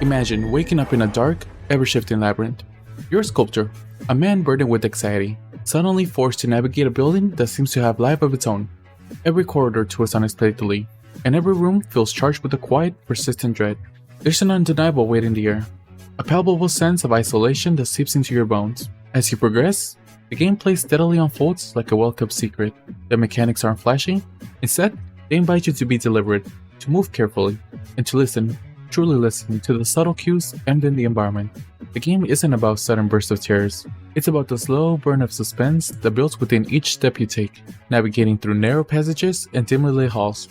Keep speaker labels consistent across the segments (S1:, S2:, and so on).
S1: Imagine waking up in a dark, ever-shifting labyrinth. You're a sculptor, a man burdened with anxiety, suddenly forced to navigate a building that seems to have life of its own. Every corridor twists unexpectedly, and every room feels charged with a quiet, persistent dread. There's an undeniable weight in the air, a palpable sense of isolation that seeps into your bones. As you progress, the gameplay steadily unfolds like a well-kept secret. The mechanics aren't flashy. Instead, they invite you to be deliberate, to move carefully, and to listen, truly listen, to the subtle cues embedded in the environment. The game isn't about sudden bursts of terrors. It's about the slow burn of suspense that builds within each step you take, navigating through narrow passages and dimly lit halls.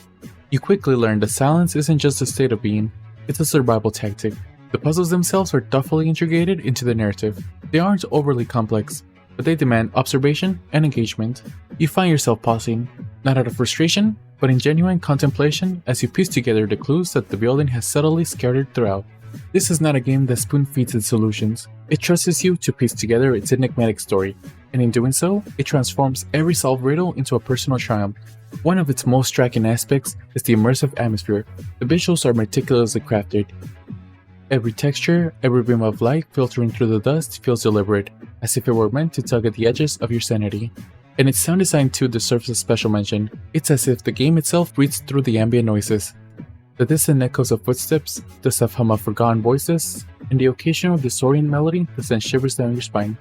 S1: You quickly learn that silence isn't just a state of being, it's a survival tactic. The puzzles themselves are thoughtfully integrated into the narrative. They aren't overly complex, but they demand observation and engagement. You find yourself pausing, not out of frustration, but in genuine contemplation as you piece together the clues that the building has subtly scattered throughout. This is not a game that spoon-feeds its solutions. It trusts you to piece together its enigmatic story, and in doing so, it transforms every solved riddle into a personal triumph. One of its most striking aspects is the immersive atmosphere. The visuals are meticulously crafted. Every texture, every beam of light filtering through the dust feels deliberate, as if it were meant to tug at the edges of your sanity. And its sound design too deserves a special mention. It's as if the game itself breathes through the ambient noises. The distant echoes of footsteps, the soft hum of forgotten voices, and the occasional disorienting melody that sends shivers down your spine.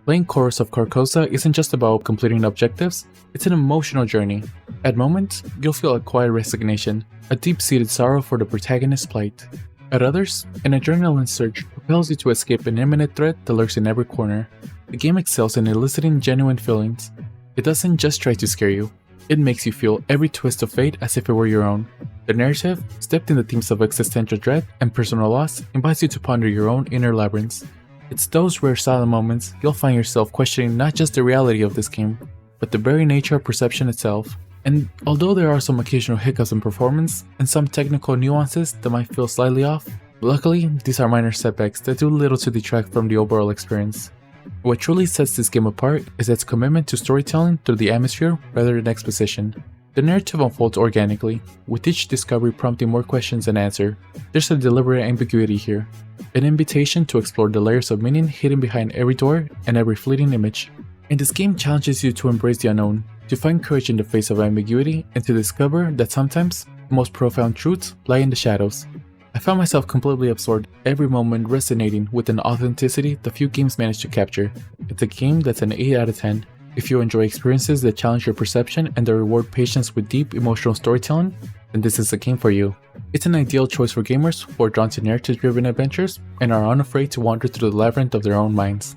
S1: Playing Chorus of Carcosa isn't just about completing objectives, it's an emotional journey. At moments, you'll feel a quiet resignation, a deep-seated sorrow for the protagonist's plight. At others, an adrenaline surge propels you to escape an imminent threat that lurks in every corner. The game excels in eliciting genuine feelings. It doesn't just try to scare you, it makes you feel every twist of fate as if it were your own. The narrative, steeped in the themes of existential dread and personal loss, invites you to ponder your own inner labyrinths. It's those rare silent moments you'll find yourself questioning not just the reality of this game, but the very nature of perception itself. And although there are some occasional hiccups in performance, and some technical nuances that might feel slightly off, luckily these are minor setbacks that do little to detract from the overall experience. What truly sets this game apart is its commitment to storytelling through the atmosphere rather than exposition. The narrative unfolds organically, with each discovery prompting more questions than answers. There's a deliberate ambiguity here, an invitation to explore the layers of meaning hidden behind every door and every fleeting image. And this game challenges you to embrace the unknown, to find courage in the face of ambiguity, and to discover that sometimes the most profound truths lie in the shadows. I found myself completely absorbed, every moment resonating with an authenticity that few games manage to capture. It's a game that's an 8 out of 10. If you enjoy experiences that challenge your perception and that reward patience with deep emotional storytelling, then this is a game for you. It's an ideal choice for gamers who are drawn to narrative-driven adventures and are unafraid to wander through the labyrinth of their own minds.